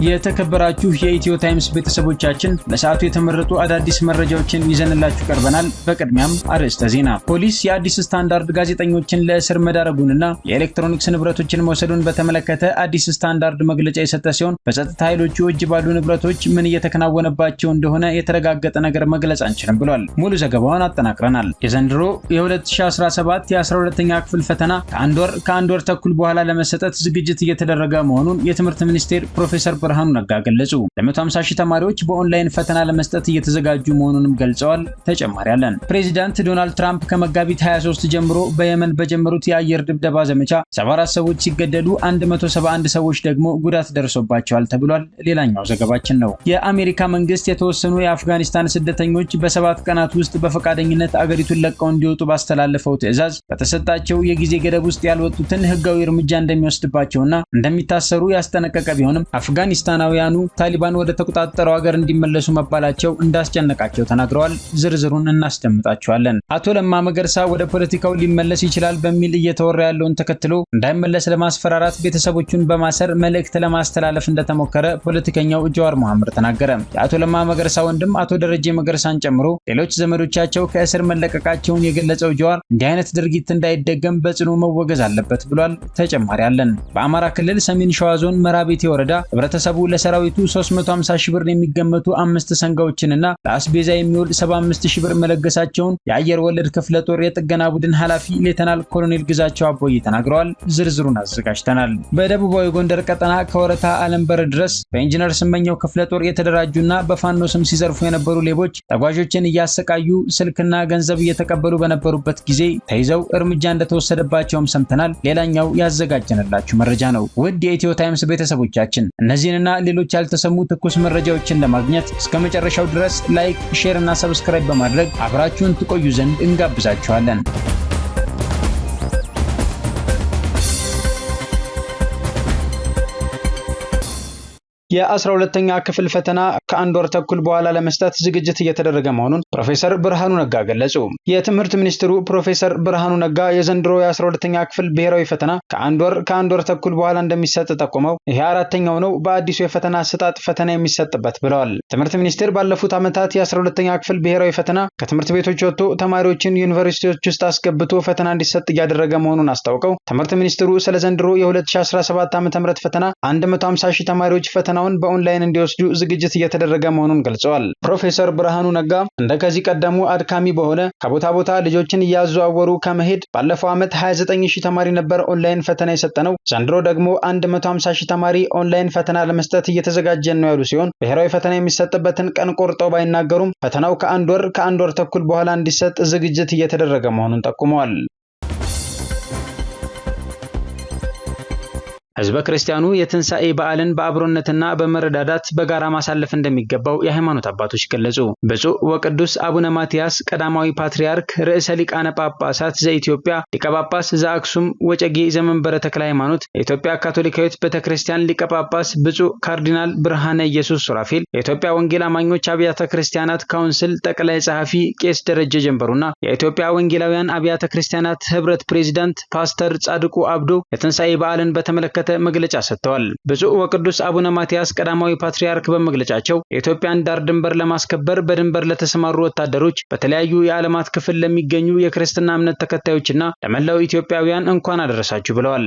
የተከበራችሁ የኢትዮ ታይምስ ቤተሰቦቻችን ለሰዓቱ የተመረጡ አዳዲስ መረጃዎችን ይዘንላችሁ ቀርበናል። በቅድሚያም አርዕስተ ዜና። ፖሊስ የአዲስ ስታንዳርድ ጋዜጠኞችን ለእስር መዳረጉንና የኤሌክትሮኒክስ ንብረቶችን መውሰዱን በተመለከተ አዲስ ስታንዳርድ መግለጫ የሰጠ ሲሆን በጸጥታ ኃይሎቹ እጅ ባሉ ንብረቶች ምን እየተከናወነባቸው እንደሆነ የተረጋገጠ ነገር መግለጽ አንችልም ብሏል። ሙሉ ዘገባውን አጠናቅረናል። የዘንድሮ የ2017 የ12ኛ ክፍል ፈተና ከአንድ ወር ተኩል በኋላ ለመሰጠት ዝግጅት እየተደረገ መሆኑን የትምህርት ሚኒስቴር ፕሮፌሰር ብርሃኑ ነጋ ገለጹ። ለ150 ሺህ ተማሪዎች በኦንላይን ፈተና ለመስጠት እየተዘጋጁ መሆኑንም ገልጸዋል። ተጨማሪ አለን። ፕሬዚዳንት ዶናልድ ትራምፕ ከመጋቢት 23 ጀምሮ በየመን በጀመሩት የአየር ድብደባ ዘመቻ 74 ሰዎች ሲገደሉ 171 ሰዎች ደግሞ ጉዳት ደርሶባቸዋል ተብሏል። ሌላኛው ዘገባችን ነው። የአሜሪካ መንግስት የተወሰኑ የአፍጋኒስታን ስደተኞች በ7 ቀናት ውስጥ በፈቃደኝነት አገሪቱን ለቀው እንዲወጡ ባስተላለፈው ትዕዛዝ በተሰጣቸው የጊዜ ገደብ ውስጥ ያልወጡትን ህጋዊ እርምጃ እንደሚወስድባቸውና እንደሚታሰሩ ያስጠነቀቀ ቢሆንም አፍጋኒስታናውያኑ ታሊባን ወደ ተቆጣጠረው ሀገር እንዲመለሱ መባላቸው እንዳስጨነቃቸው ተናግረዋል። ዝርዝሩን እናስደምጣቸዋለን። አቶ ለማ መገርሳ ወደ ፖለቲካው ሊመለስ ይችላል በሚል እየተወራ ያለውን ተከትሎ እንዳይመለስ ለማስፈራራት ቤተሰቦቹን በማሰር መልእክት ለማስተላለፍ እንደተሞከረ ፖለቲከኛው ጀዋር መሐመድ ተናገረ። የአቶ ለማ መገርሳ ወንድም አቶ ደረጀ መገርሳን ጨምሮ ሌሎች ዘመዶቻቸው ከእስር መለቀቃቸውን የገለጸው ጀዋር እንዲህ አይነት ድርጊት እንዳይደገም በጽኑ መወገዝ አለበት ብሏል። ተጨማሪ አለን። በአማራ ክልል ሰሜን ሸዋ ዞን መራቤቴ ወረዳ ህብረተሰቡ ለሰራዊቱ 350 ሺህ ብር የሚገመቱ 5 ሰንጋዎችንና ለአስቤዛ የሚውል 75 ሺህ ብር መለገሳቸውን የአየር ወለድ ክፍለ ጦር የጥገና ቡድን ኃላፊ ሌተናል ኮሎኔል ግዛቸው አቦይ ተናግረዋል። ዝርዝሩን አዘጋጅተናል። በደቡባዊ ጎንደር ቀጠና ከወረታ አለምበር ድረስ በኢንጂነር ስመኘው ክፍለ ጦር የተደራጁና በፋኖ ስም ሲዘርፉ የነበሩ ሌቦች ተጓዦችን እያሰቃዩ ስልክና ገንዘብ እየተቀበሉ በነበሩበት ጊዜ ተይዘው እርምጃ እንደተወሰደባቸውም ሰምተናል። ሌላኛው ያዘጋጀንላችሁ መረጃ ነው። ውድ የኢትዮ ታይምስ ቤተሰቦቻችን እነዚህንና ሌሎች ያልተሰሙ ትኩስ መረጃዎችን ለማግኘት እስከ መጨረሻው ድረስ ላይክ፣ ሼር እና ሰብስክራይብ በማድረግ አብራችሁን ትቆዩ ዘንድ እንጋብዛችኋለን። የ12ኛ ክፍል ፈተና ከአንድ ወር ተኩል በኋላ ለመስጠት ዝግጅት እየተደረገ መሆኑን ፕሮፌሰር ብርሃኑ ነጋ ገለጹ። የትምህርት ሚኒስትሩ ፕሮፌሰር ብርሃኑ ነጋ የዘንድሮ የ12ኛ ክፍል ብሔራዊ ፈተና ከአንድ ወር ተኩል በኋላ እንደሚሰጥ ጠቁመው ይሄ አራተኛው ነው በአዲሱ የፈተና አሰጣጥ ፈተና የሚሰጥበት ብለዋል። ትምህርት ሚኒስቴር ባለፉት ዓመታት የ12ኛ ክፍል ብሔራዊ ፈተና ከትምህርት ቤቶች ወጥቶ ተማሪዎችን ዩኒቨርሲቲዎች ውስጥ አስገብቶ ፈተና እንዲሰጥ እያደረገ መሆኑን አስታውቀው ትምህርት ሚኒስትሩ ስለ ዘንድሮ የ2017 ዓ.ም ፈተና 150 ሺህ ተማሪዎች ፈተና በኦንላይን እንዲወስዱ ዝግጅት እየተደረገ መሆኑን ገልጸዋል። ፕሮፌሰር ብርሃኑ ነጋ እንደከዚህ ቀደሙ አድካሚ በሆነ ከቦታ ቦታ ልጆችን እያዘዋወሩ ከመሄድ ባለፈው ዓመት 29 ሺህ ተማሪ ነበር ኦንላይን ፈተና የሰጠነው፣ ዘንድሮ ደግሞ 150 ሺህ ተማሪ ኦንላይን ፈተና ለመስጠት እየተዘጋጀን ነው ያሉ ሲሆን ብሔራዊ ፈተና የሚሰጥበትን ቀን ቆርጠው ባይናገሩም ፈተናው ከአንድ ወር ተኩል በኋላ እንዲሰጥ ዝግጅት እየተደረገ መሆኑን ጠቁመዋል። ህዝበ ክርስቲያኑ የትንሣኤ በዓልን በአብሮነትና በመረዳዳት በጋራ ማሳለፍ እንደሚገባው የሃይማኖት አባቶች ገለጹ። ብፁዕ ወቅዱስ አቡነ ማትያስ ቀዳማዊ ፓትርያርክ ርዕሰ ሊቃነ ጳጳሳት ዘኢትዮጵያ ሊቀ ጳጳስ ዘአክሱም ወጨጌ ዘመንበረ ተክለ ሃይማኖት የኢትዮጵያ ካቶሊካዊት ቤተክርስቲያን ሊቀ ጳጳስ ብፁዕ ካርዲናል ብርሃነ ኢየሱስ ሱራፌል የኢትዮጵያ ወንጌል አማኞች አብያተ ክርስቲያናት ካውንስል ጠቅላይ ጸሐፊ ቄስ ደረጀ ጀንበሩና የኢትዮጵያ ወንጌላውያን አብያተ ክርስቲያናት ህብረት ፕሬዝዳንት ፓስተር ጻድቁ አብዶ የትንሣኤ በዓልን በተመለከተ መግለጫ ሰጥተዋል። ብፁዕ ወቅዱስ አቡነ ማትያስ ቀዳማዊ ፓትርያርክ በመግለጫቸው የኢትዮጵያን ዳር ድንበር ለማስከበር በድንበር ለተሰማሩ ወታደሮች በተለያዩ የዓለማት ክፍል ለሚገኙ የክርስትና እምነት ተከታዮችና ለመላው ኢትዮጵያውያን እንኳን አደረሳችሁ ብለዋል።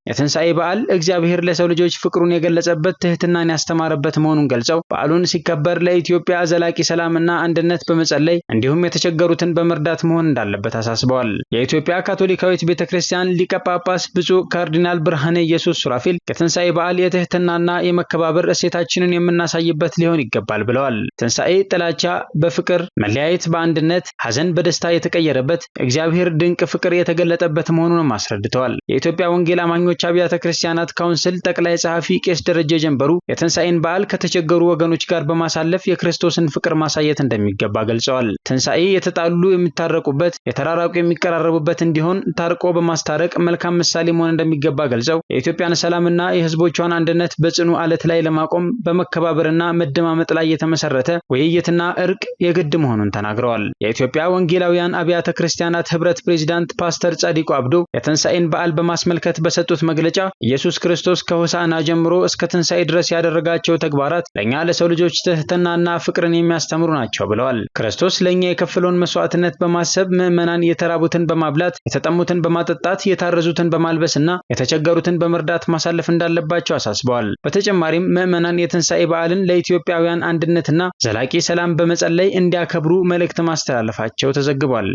የትንሣኤ በዓል እግዚአብሔር ለሰው ልጆች ፍቅሩን የገለጸበት ትህትናን ያስተማረበት መሆኑን ገልጸው በዓሉን ሲከበር ለኢትዮጵያ ዘላቂ ሰላምና አንድነት በመጸለይ እንዲሁም የተቸገሩትን በመርዳት መሆን እንዳለበት አሳስበዋል። የኢትዮጵያ ካቶሊካዊት ቤተክርስቲያን ሊቀ ጳጳስ ብፁዕ ካርዲናል ብርሃነ ኢየሱስ ሱራፌል የትንሣኤ በዓል የትህትናና የመከባበር እሴታችንን የምናሳይበት ሊሆን ይገባል ብለዋል። ትንሣኤ ጥላቻ በፍቅር፣ መለያየት በአንድነት፣ ሐዘን በደስታ የተቀየረበት እግዚአብሔር ድንቅ ፍቅር የተገለጠበት መሆኑንም አስረድተዋል። የኢትዮጵያ ወንጌል አማኞች አብያተ ክርስቲያናት ካውንስል ጠቅላይ ጸሐፊ ቄስ ደረጀ ጀንበሩ የትንሣኤን በዓል ከተቸገሩ ወገኖች ጋር በማሳለፍ የክርስቶስን ፍቅር ማሳየት እንደሚገባ ገልጸዋል። ትንሣኤ የተጣሉ የሚታረቁበት፣ የተራራቁ የሚቀራረቡበት እንዲሆን ታርቆ በማስታረቅ መልካም ምሳሌ መሆን እንደሚገባ ገልጸው የኢትዮጵያን ሰላምና የህዝቦቿን አንድነት በጽኑ አለት ላይ ለማቆም በመከባበርና መደማመጥ ላይ የተመሰረተ ውይይትና እርቅ የግድ መሆኑን ተናግረዋል። የኢትዮጵያ ወንጌላውያን አብያተ ክርስቲያናት ህብረት ፕሬዝዳንት ፓስተር ጻዲቁ አብዶ የትንሣኤን በዓል በማስመልከት በሰጡት መግለጫ ኢየሱስ ክርስቶስ ከሆሳዕና ጀምሮ እስከ ትንሣኤ ድረስ ያደረጋቸው ተግባራት ለኛ ለሰው ልጆች ትህትናና ፍቅርን የሚያስተምሩ ናቸው ብለዋል። ክርስቶስ ለኛ የከፈለውን መስዋዕትነት በማሰብ ምዕመናን የተራቡትን በማብላት፣ የተጠሙትን በማጠጣት፣ የታረዙትን በማልበስና የተቸገሩትን በመርዳት ማሳለፍ እንዳለባቸው አሳስበዋል። በተጨማሪም ምዕመናን የትንሣኤ በዓልን ለኢትዮጵያውያን አንድነትና ዘላቂ ሰላም በመጸለይ እንዲያከብሩ መልእክት ማስተላለፋቸው ተዘግቧል።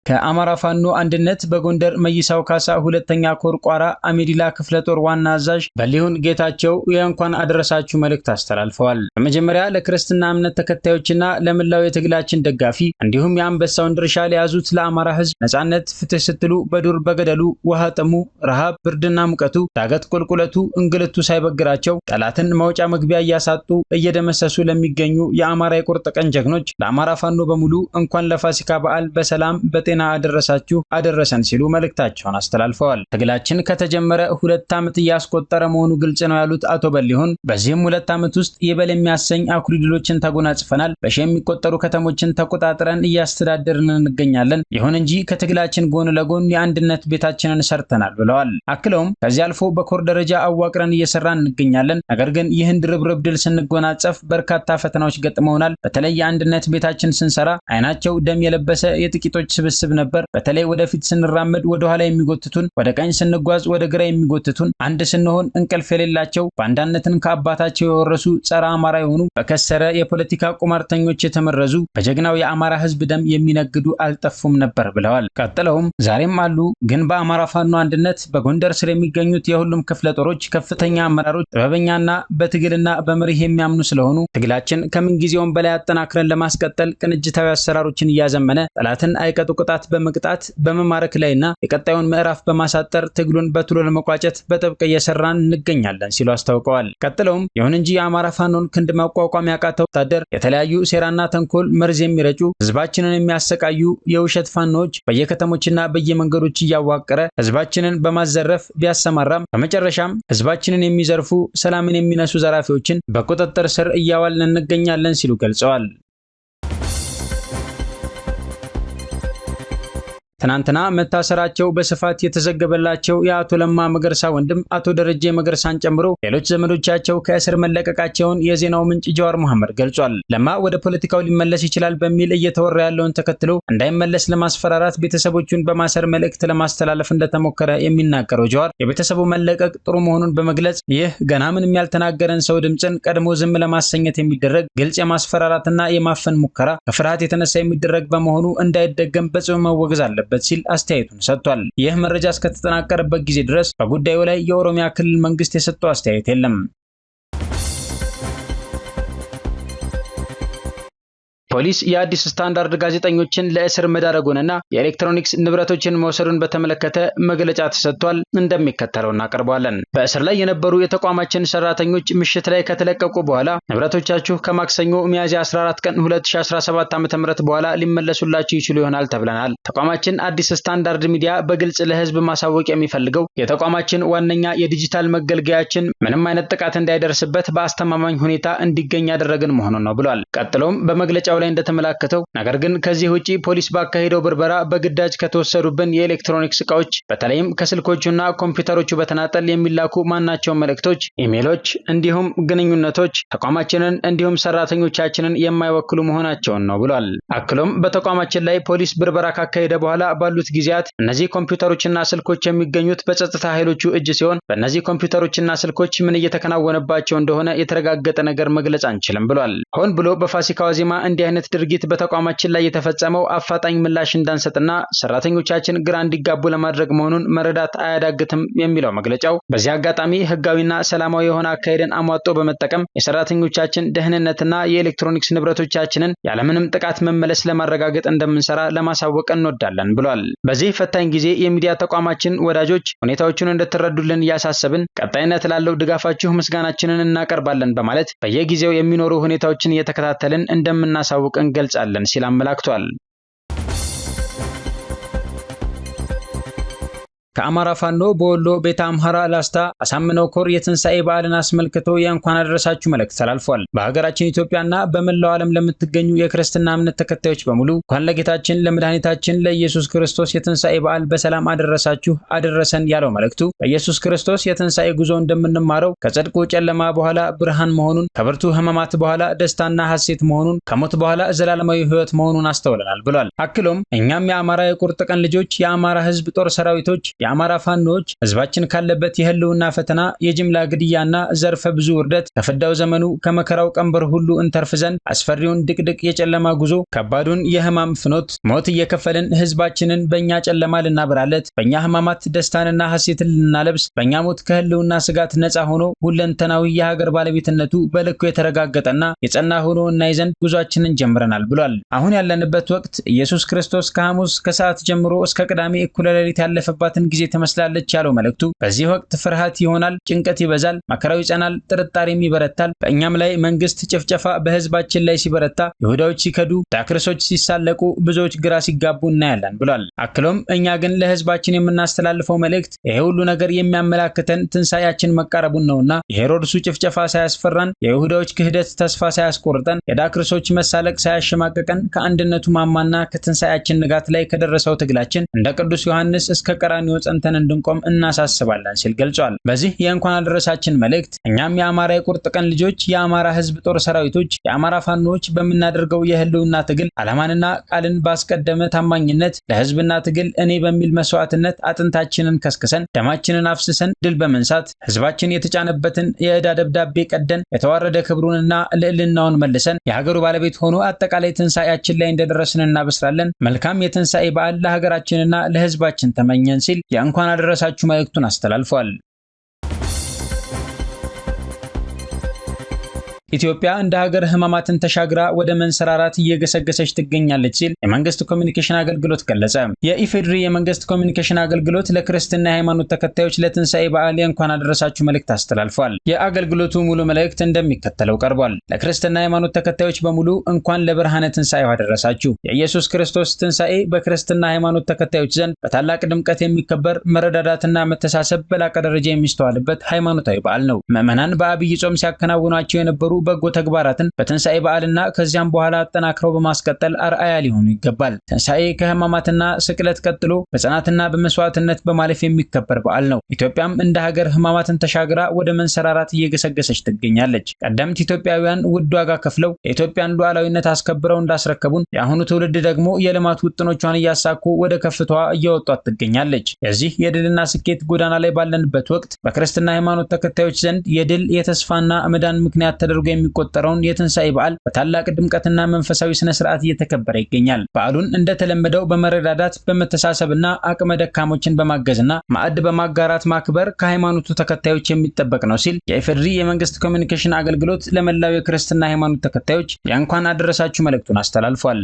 ከአማራ ፋኖ አንድነት በጎንደር መይሳው ካሳ ሁለተኛ ኮር ቋራ አሜዲላ ክፍለ ጦር ዋና አዛዥ በሊሁን ጌታቸው የእንኳን አደረሳችሁ መልእክት አስተላልፈዋል። በመጀመሪያ ለክርስትና እምነት ተከታዮችና ለመላው የትግላችን ደጋፊ እንዲሁም የአንበሳውን ድርሻ ለያዙት ለአማራ ሕዝብ ነጻነት፣ ፍትህ ስትሉ በዱር በገደሉ ውሃ ጥሙ፣ ረሃብ፣ ብርድና ሙቀቱ፣ ዳገት ቁልቁለቱ፣ እንግልቱ ሳይበግራቸው ጠላትን መውጫ መግቢያ እያሳጡ እየደመሰሱ ለሚገኙ የአማራ የቁርጥ ቀን ጀግኖች ለአማራ ፋኖ በሙሉ እንኳን ለፋሲካ በዓል በሰላም በጤና አደረሳችሁ አደረሰን ሲሉ መልእክታቸውን አስተላልፈዋል። ትግላችን ከተጀመረ 2 ዓመት እያስቆጠረ መሆኑ ግልጽ ነው ያሉት አቶ በሊሁን በዚህም 2 ዓመት ውስጥ ይበል የሚያሰኝ አኩሪ ድሎችን ተጎናጽፈናል። በሺ የሚቆጠሩ ከተሞችን ተቆጣጥረን እያስተዳደርን እንገኛለን። ይሁን እንጂ ከትግላችን ጎን ለጎን የአንድነት ቤታችንን ሰርተናል ብለዋል። አክለውም ከዚህ አልፎ በኮር ደረጃ አዋቅረን እየሰራን እንገኛለን። ነገር ግን ይህን ድርብርብ ድል ስንጎናጸፍ በርካታ ፈተናዎች ገጥመውናል። በተለይ የአንድነት ቤታችን ስንሰራ አይናቸው ደም የለበሰ የጥቂቶች ስብስብ ነበር። በተለይ ወደፊት ስንራመድ ወደ ኋላ የሚጎትቱን፣ ወደ ቀኝ ስንጓዝ ወደ ግራ የሚጎትቱን፣ አንድ ስንሆን እንቅልፍ የሌላቸው ባንዳነትን ከአባታቸው የወረሱ ጸረ አማራ የሆኑ በከሰረ የፖለቲካ ቁማርተኞች የተመረዙ በጀግናው የአማራ ሕዝብ ደም የሚነግዱ አልጠፉም ነበር ብለዋል። ቀጥለውም ዛሬም አሉ፣ ግን በአማራ ፋኖ አንድነት በጎንደር ስር የሚገኙት የሁሉም ክፍለ ጦሮች ከፍተኛ አመራሮች ጥበበኛና በትግልና በመርህ የሚያምኑ ስለሆኑ ትግላችን ከምን ጊዜውም በላይ አጠናክረን ለማስቀጠል ቅንጅታዊ አሰራሮችን እያዘመነ ጠላትን አይቀጡ ቅጣት በመቅጣት በመማረክ ላይና የቀጣዩን ምዕራፍ በማሳጠር ትግሉን በቶሎ ለመቋጨት በጥብቅ እየሰራን እንገኛለን ሲሉ አስታውቀዋል። ቀጥለውም ይሁን እንጂ የአማራ ፋኖን ክንድ ማቋቋም ያቃተው ወታደር የተለያዩ ሴራና ተንኮል መርዝ የሚረጩ ህዝባችንን የሚያሰቃዩ የውሸት ፋኖች በየከተሞችና በየመንገዶች እያዋቀረ ህዝባችንን በማዘረፍ ቢያሰማራም በመጨረሻም ህዝባችንን የሚዘርፉ ሰላምን የሚነሱ ዘራፊዎችን በቁጥጥር ስር እያዋልን እንገኛለን ሲሉ ገልጸዋል። ትናንትና መታሰራቸው በስፋት የተዘገበላቸው የአቶ ለማ መገርሳ ወንድም አቶ ደረጀ መገርሳን ጨምሮ ሌሎች ዘመዶቻቸው ከእስር መለቀቃቸውን የዜናው ምንጭ ጀዋር መሐመድ ገልጿል። ለማ ወደ ፖለቲካው ሊመለስ ይችላል በሚል እየተወራ ያለውን ተከትሎ እንዳይመለስ ለማስፈራራት ቤተሰቦቹን በማሰር መልእክት ለማስተላለፍ እንደተሞከረ የሚናገረው ጀዋር የቤተሰቡ መለቀቅ ጥሩ መሆኑን በመግለጽ ይህ ገና ምንም ያልተናገረን ሰው ድምፅን ቀድሞ ዝም ለማሰኘት የሚደረግ ግልጽ የማስፈራራትና የማፈን ሙከራ ከፍርሃት የተነሳ የሚደረግ በመሆኑ እንዳይደገም በጽኑ መወገዝ አለበት ሲል አስተያየቱን ሰጥቷል። ይህ መረጃ እስከተጠናቀረበት ጊዜ ድረስ በጉዳዩ ላይ የኦሮሚያ ክልል መንግስት የሰጠው አስተያየት የለም። ፖሊስ የአዲስ ስታንዳርድ ጋዜጠኞችን ለእስር መዳረጉንና የኤሌክትሮኒክስ ንብረቶችን መውሰዱን በተመለከተ መግለጫ ተሰጥቷል። እንደሚከተለው እናቀርበዋለን። በእስር ላይ የነበሩ የተቋማችን ሰራተኞች ምሽት ላይ ከተለቀቁ በኋላ ንብረቶቻችሁ ከማክሰኞ ሚያዝያ 14 ቀን 2017 ዓ.ም በኋላ ሊመለሱላችሁ ይችሉ ይሆናል ተብለናል። ተቋማችን አዲስ ስታንዳርድ ሚዲያ በግልጽ ለህዝብ ማሳወቅ የሚፈልገው የተቋማችን ዋነኛ የዲጂታል መገልገያችን ምንም አይነት ጥቃት እንዳይደርስበት በአስተማማኝ ሁኔታ እንዲገኝ ያደረግን መሆኑን ነው ብሏል። ቀጥሎም በመግለጫው ላይ እንደተመላከተው ነገር ግን ከዚህ ውጪ ፖሊስ ባካሄደው ብርበራ በግዳጅ ከተወሰዱብን የኤሌክትሮኒክስ ዕቃዎች በተለይም ከስልኮቹና ኮምፒውተሮቹ በተናጠል የሚላኩ ማናቸው መልእክቶች፣ ኢሜሎች እንዲሁም ግንኙነቶች ተቋማችንን እንዲሁም ሰራተኞቻችንን የማይወክሉ መሆናቸውን ነው ብሏል። አክሎም በተቋማችን ላይ ፖሊስ ብርበራ ካካሄደ በኋላ ባሉት ጊዜያት እነዚህ ኮምፒውተሮችና ስልኮች የሚገኙት በጸጥታ ኃይሎቹ እጅ ሲሆን በእነዚህ ኮምፒውተሮችና ስልኮች ምን እየተከናወነባቸው እንደሆነ የተረጋገጠ ነገር መግለጽ አንችልም ብሏል። ሆን ብሎ በፋሲካ ዋዜማ እንዲህ አይነት ድርጊት በተቋማችን ላይ የተፈጸመው አፋጣኝ ምላሽ እንዳንሰጥና ሰራተኞቻችን ግራ እንዲጋቡ ለማድረግ መሆኑን መረዳት አያዳግትም የሚለው መግለጫው በዚህ አጋጣሚ ህጋዊና ሰላማዊ የሆነ አካሄድን አሟጦ በመጠቀም የሰራተኞቻችን ደህንነትና የኤሌክትሮኒክስ ንብረቶቻችንን ያለምንም ጥቃት መመለስ ለማረጋገጥ እንደምንሰራ ለማሳወቅ እንወዳለን ብሏል። በዚህ ፈታኝ ጊዜ የሚዲያ ተቋማችን ወዳጆች ሁኔታዎቹን እንድትረዱልን እያሳሰብን ቀጣይነት ላለው ድጋፋችሁ ምስጋናችንን እናቀርባለን በማለት በየጊዜው የሚኖሩ ሁኔታዎችን እየተከታተልን እንደምናሳውቅ እንገልጻለን ሲል አመላክቷል። ከአማራ ፋኖ በወሎ ቤተ አምሐራ ላስታ አሳምነው ኮር የትንሳኤ በዓልን አስመልክቶ የእንኳን አደረሳችሁ መልእክት ተላልፏል። በሀገራችን ኢትዮጵያና በመላው ዓለም ለምትገኙ የክርስትና እምነት ተከታዮች በሙሉ እንኳን ለጌታችን ለመድኃኒታችን ለኢየሱስ ክርስቶስ የትንሳኤ በዓል በሰላም አደረሳችሁ አደረሰን ያለው መልእክቱ በኢየሱስ ክርስቶስ የትንሳኤ ጉዞ እንደምንማረው ከጽድቁ ጨለማ በኋላ ብርሃን መሆኑን፣ ከብርቱ ሕማማት በኋላ ደስታና ሐሴት መሆኑን፣ ከሞት በኋላ ዘላለማዊ ሕይወት መሆኑን አስተውለናል ብሏል። አክሎም እኛም የአማራ የቁርጥ ቀን ልጆች፣ የአማራ ሕዝብ ጦር ሰራዊቶች፣ የአማራ ፋኖች ህዝባችን ካለበት የህልውና ፈተና፣ የጅምላ ግድያና ዘርፈ ብዙ ውርደት ከፍዳው ዘመኑ ከመከራው ቀንበር ሁሉ እንተርፍ ዘንድ አስፈሪውን ድቅድቅ የጨለማ ጉዞ፣ ከባዱን የህማም ፍኖት ሞት እየከፈልን ህዝባችንን በእኛ ጨለማ ልናበራለት፣ በእኛ ህማማት ደስታንና ሐሴትን ልናለብስ፣ በእኛ ሞት ከህልውና ስጋት ነፃ ሆኖ ሁለንተናዊ የሀገር ባለቤትነቱ በልኩ የተረጋገጠና የጸና ሆኖ እናይ ዘንድ ጉዟችንን ጀምረናል ብሏል። አሁን ያለንበት ወቅት ኢየሱስ ክርስቶስ ከሐሙስ ከሰዓት ጀምሮ እስከ ቅዳሜ እኩለ ሌሊት ያለፈባትን ጊዜ ተመስላለች ያለው መልእክቱ በዚህ ወቅት ፍርሃት ይሆናል፣ ጭንቀት ይበዛል፣ መከራው ይጸናል፣ ጥርጣሬም ይበረታል። በእኛም ላይ መንግስት ጭፍጨፋ በህዝባችን ላይ ሲበረታ፣ ይሁዳዎች ሲከዱ፣ ዳክርሶች ሲሳለቁ፣ ብዙዎች ግራ ሲጋቡ እናያለን ብሏል። አክሎም እኛ ግን ለህዝባችን የምናስተላልፈው መልእክት ይሄ ሁሉ ነገር የሚያመላክተን ትንሳኤያችን መቃረቡን ነውና የሄሮድሱ ጭፍጨፋ ሳያስፈራን፣ የይሁዳዎች ክህደት ተስፋ ሳያስቆርጠን፣ የዳክርሶች መሳለቅ ሳያሸማቀቀን ከአንድነቱ ማማና ከትንሳኤያችን ንጋት ላይ ከደረሰው ትግላችን እንደ ቅዱስ ዮሐንስ እስከ ቀራንዮ ጸንተን እንድንቆም እናሳስባለን ሲል ገልጿል። በዚህ የእንኳን አደረሳችን መልእክት እኛም የአማራ የቁርጥ ቀን ልጆች፣ የአማራ ህዝብ ጦር ሰራዊቶች፣ የአማራ ፋኖች በምናደርገው የህልውና ትግል ዓላማንና ቃልን ባስቀደመ ታማኝነት ለህዝብና ትግል እኔ በሚል መስዋዕትነት አጥንታችንን ከስክሰን ደማችንን አፍስሰን ድል በመንሳት ህዝባችን የተጫነበትን የዕዳ ደብዳቤ ቀደን የተዋረደ ክብሩንና ልዕልናውን መልሰን የሀገሩ ባለቤት ሆኖ አጠቃላይ ትንሳኤያችን ላይ እንደደረስን እናበስራለን። መልካም የትንሳኤ በዓል ለሀገራችንና ለህዝባችን ተመኘን ሲል የእንኳን አደረሳችሁ መልእክቱን አስተላልፏል። ኢትዮጵያ እንደ ሀገር ህማማትን ተሻግራ ወደ መንሰራራት እየገሰገሰች ትገኛለች ሲል የመንግስት ኮሚኒኬሽን አገልግሎት ገለጸ። የኢፌዴሪ የመንግስት ኮሚኒኬሽን አገልግሎት ለክርስትና የሃይማኖት ተከታዮች ለትንሳኤ በዓል የእንኳን አደረሳችሁ መልእክት አስተላልፏል። የአገልግሎቱ ሙሉ መልእክት እንደሚከተለው ቀርቧል። ለክርስትና የሃይማኖት ተከታዮች በሙሉ እንኳን ለብርሃነ ትንሳኤው አደረሳችሁ። የኢየሱስ ክርስቶስ ትንሳኤ በክርስትና ሃይማኖት ተከታዮች ዘንድ በታላቅ ድምቀት የሚከበር፣ መረዳዳትና መተሳሰብ በላቀ ደረጃ የሚስተዋልበት ሃይማኖታዊ በዓል ነው። ምዕመናን በአብይ ጾም ሲያከናውኗቸው የነበሩ በጎ ተግባራትን በትንሳኤ በዓልና ከዚያም በኋላ አጠናክረው በማስቀጠል አርአያ ሊሆኑ ይገባል። ትንሳኤ ከህማማትና ስቅለት ቀጥሎ በጽናትና በመስዋዕትነት በማለፍ የሚከበር በዓል ነው። ኢትዮጵያም እንደ ሀገር ህማማትን ተሻግራ ወደ መንሰራራት እየገሰገሰች ትገኛለች። ቀደምት ኢትዮጵያውያን ውድ ዋጋ ከፍለው የኢትዮጵያን ሉዓላዊነት አስከብረው እንዳስረከቡን የአሁኑ ትውልድ ደግሞ የልማት ውጥኖቿን እያሳኩ ወደ ከፍታዋ እያወጧት ትገኛለች። የዚህ የድልና ስኬት ጎዳና ላይ ባለንበት ወቅት በክርስትና ሃይማኖት ተከታዮች ዘንድ የድል የተስፋና መዳን ምክንያት ተደርጎ የሚቆጠረውን የትንሳኤ በዓል በታላቅ ድምቀትና መንፈሳዊ ስነ ስርዓት እየተከበረ ይገኛል። በዓሉን እንደተለመደው በመረዳዳት በመተሳሰብና አቅመ ደካሞችን በማገዝና ማዕድ በማጋራት ማክበር ከሃይማኖቱ ተከታዮች የሚጠበቅ ነው ሲል የኢፌዴሪ የመንግስት ኮሚኒኬሽን አገልግሎት ለመላው የክርስትና ሃይማኖት ተከታዮች የእንኳን አደረሳችሁ መልእክቱን አስተላልፏል።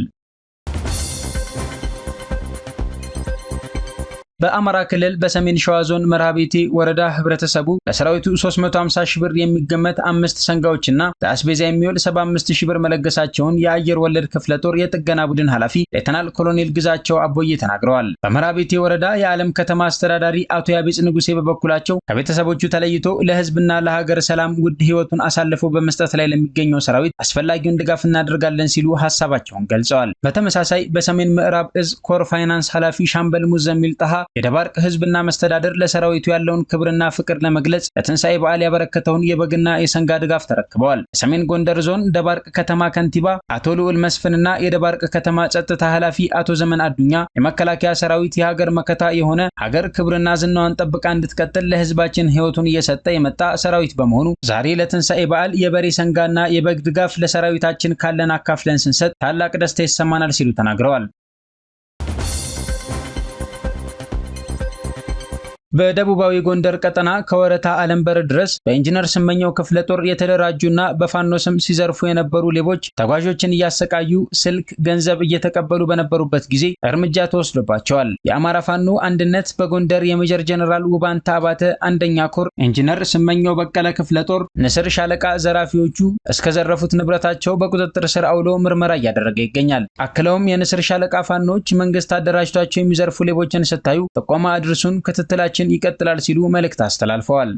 በአማራ ክልል በሰሜን ሸዋ ዞን መርሃቤቴ ወረዳ ህብረተሰቡ ለሰራዊቱ 350 ሺህ ብር የሚገመት 5 ሰንጋዎችና ለአስቤዛ የሚውል 75 ሺህ ብር መለገሳቸውን የአየር ወለድ ክፍለ ጦር የጥገና ቡድን ኃላፊ ሌተናል ኮሎኔል ግዛቸው አቦዬ ተናግረዋል። በመርሃቤቴ ወረዳ የዓለም ከተማ አስተዳዳሪ አቶ ያቤጽ ንጉሴ በበኩላቸው ከቤተሰቦቹ ተለይቶ ለህዝብና ለሀገር ሰላም ውድ ህይወቱን አሳልፎ በመስጠት ላይ ለሚገኘው ሰራዊት አስፈላጊውን ድጋፍ እናደርጋለን ሲሉ ሐሳባቸውን ገልጸዋል። በተመሳሳይ በሰሜን ምዕራብ እዝ ኮር ፋይናንስ ኃላፊ ሻምበል ሙዘሚል ጣሃ የደባርቅ ህዝብና መስተዳደር ለሰራዊቱ ያለውን ክብርና ፍቅር ለመግለጽ ለትንሳኤ በዓል ያበረከተውን የበግና የሰንጋ ድጋፍ ተረክበዋል። የሰሜን ጎንደር ዞን ደባርቅ ከተማ ከንቲባ አቶ ልዑል መስፍንና የደባርቅ ከተማ ጸጥታ ኃላፊ አቶ ዘመን አዱኛ የመከላከያ ሰራዊት የሀገር መከታ የሆነ ሀገር ክብርና ዝናዋን ጠብቃ እንድትቀጥል ለህዝባችን ህይወቱን እየሰጠ የመጣ ሰራዊት በመሆኑ ዛሬ ለትንሳኤ በዓል የበሬ ሰንጋና የበግ ድጋፍ ለሰራዊታችን ካለን አካፍለን ስንሰጥ ታላቅ ደስታ ይሰማናል ሲሉ ተናግረዋል። በደቡባዊ ጎንደር ቀጠና ከወረታ አለምበር ድረስ በኢንጂነር ስመኘው ክፍለ ጦር የተደራጁና በፋኖ ስም ሲዘርፉ የነበሩ ሌቦች ተጓዦችን እያሰቃዩ ስልክ፣ ገንዘብ እየተቀበሉ በነበሩበት ጊዜ እርምጃ ተወስዶባቸዋል። የአማራ ፋኖ አንድነት በጎንደር የሜጀር ጀነራል ውባንታ አባተ አንደኛ ኮር ኢንጂነር ስመኘው በቀለ ክፍለ ጦር ንስር ሻለቃ ዘራፊዎቹ እስከዘረፉት ንብረታቸው በቁጥጥር ስር አውሎ ምርመራ እያደረገ ይገኛል። አክለውም የንስር ሻለቃ ፋኖች መንግስት አደራጅቷቸው የሚዘርፉ ሌቦችን ስታዩ ጥቆማ አድርሱን፣ ክትትላችን ይቀጥላል ሲሉ መልእክት አስተላልፈዋል።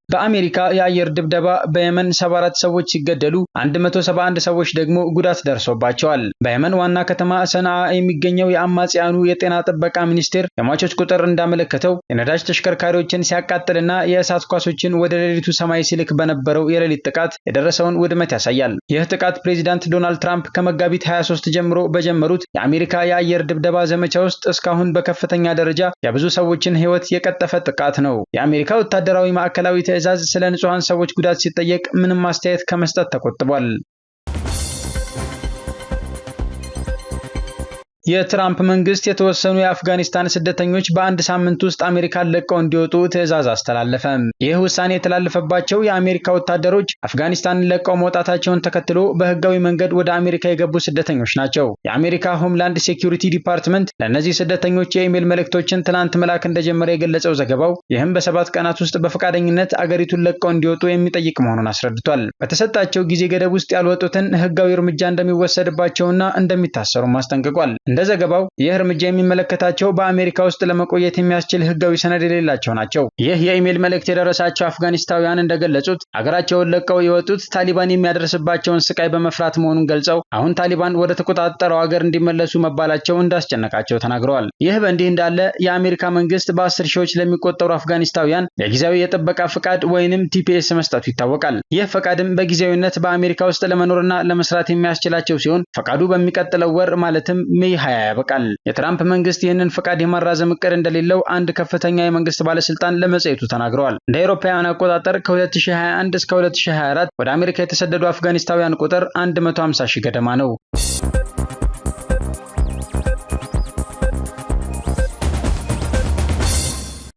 በአሜሪካ የአየር ድብደባ በየመን 74 ሰዎች ሲገደሉ 171 ሰዎች ደግሞ ጉዳት ደርሶባቸዋል። በየመን ዋና ከተማ ሰንዓ የሚገኘው የአማጽያኑ የጤና ጥበቃ ሚኒስቴር የሟቾች ቁጥር እንዳመለከተው የነዳጅ ተሽከርካሪዎችን ሲያቃጥልና የእሳት ኳሶችን ወደ ሌሊቱ ሰማይ ሲልክ በነበረው የሌሊት ጥቃት የደረሰውን ውድመት ያሳያል። ይህ ጥቃት ፕሬዚዳንት ዶናልድ ትራምፕ ከመጋቢት 23 ጀምሮ በጀመሩት የአሜሪካ የአየር ድብደባ ዘመቻ ውስጥ እስካሁን በከፍተኛ ደረጃ የብዙ ሰዎችን ሕይወት የቀጠፈ ጥቃት ነው። የአሜሪካ ወታደራዊ ማዕከላዊ ትዕዛዝ ስለ ንጹሃን ሰዎች ጉዳት ሲጠየቅ ምንም አስተያየት ከመስጠት ተቆጥቧል። የትራምፕ መንግስት የተወሰኑ የአፍጋኒስታን ስደተኞች በአንድ ሳምንት ውስጥ አሜሪካን ለቀው እንዲወጡ ትዕዛዝ አስተላለፈ። ይህ ውሳኔ የተላለፈባቸው የአሜሪካ ወታደሮች አፍጋኒስታንን ለቀው መውጣታቸውን ተከትሎ በህጋዊ መንገድ ወደ አሜሪካ የገቡ ስደተኞች ናቸው። የአሜሪካ ሆምላንድ ሴኩሪቲ ዲፓርትመንት ለእነዚህ ስደተኞች የኢሜል መልእክቶችን ትናንት መላክ እንደጀመረ የገለጸው ዘገባው ይህም በ7 ቀናት ውስጥ በፈቃደኝነት አገሪቱን ለቀው እንዲወጡ የሚጠይቅ መሆኑን አስረድቷል። በተሰጣቸው ጊዜ ገደብ ውስጥ ያልወጡትን ህጋዊ እርምጃ እንደሚወሰድባቸውና እንደሚታሰሩም አስጠንቅቋል። እንደ ዘገባው ይህ እርምጃ የሚመለከታቸው በአሜሪካ ውስጥ ለመቆየት የሚያስችል ህጋዊ ሰነድ የሌላቸው ናቸው። ይህ የኢሜል መልእክት የደረሳቸው አፍጋኒስታውያን እንደገለጹት አገራቸውን ለቀው የወጡት ታሊባን የሚያደርስባቸውን ስቃይ በመፍራት መሆኑን ገልጸው አሁን ታሊባን ወደ ተቆጣጠረው ሀገር እንዲመለሱ መባላቸው እንዳስጨነቃቸው ተናግረዋል። ይህ በእንዲህ እንዳለ የአሜሪካ መንግስት በ10 ሺዎች ለሚቆጠሩ አፍጋኒስታውያን የጊዜያዊ የጥበቃ ፍቃድ ወይንም ቲፒኤስ መስጠቱ ይታወቃል። ይህ ፈቃድም በጊዜያዊነት በአሜሪካ ውስጥ ለመኖርና ለመስራት የሚያስችላቸው ሲሆን ፈቃዱ በሚቀጥለው ወር ማለትም ሜይ 20 ያበቃል። የትራምፕ መንግስት ይህንን ፈቃድ የማራዘም እቅድ እንደሌለው አንድ ከፍተኛ የመንግስት ባለስልጣን ለመጽሔቱ ተናግረዋል። እንደ አውሮፓውያን አቆጣጠር ከ2021 እስከ 2024 ወደ አሜሪካ የተሰደዱ አፍጋኒስታውያን ቁጥር 150 ሺህ ገደማ ነው።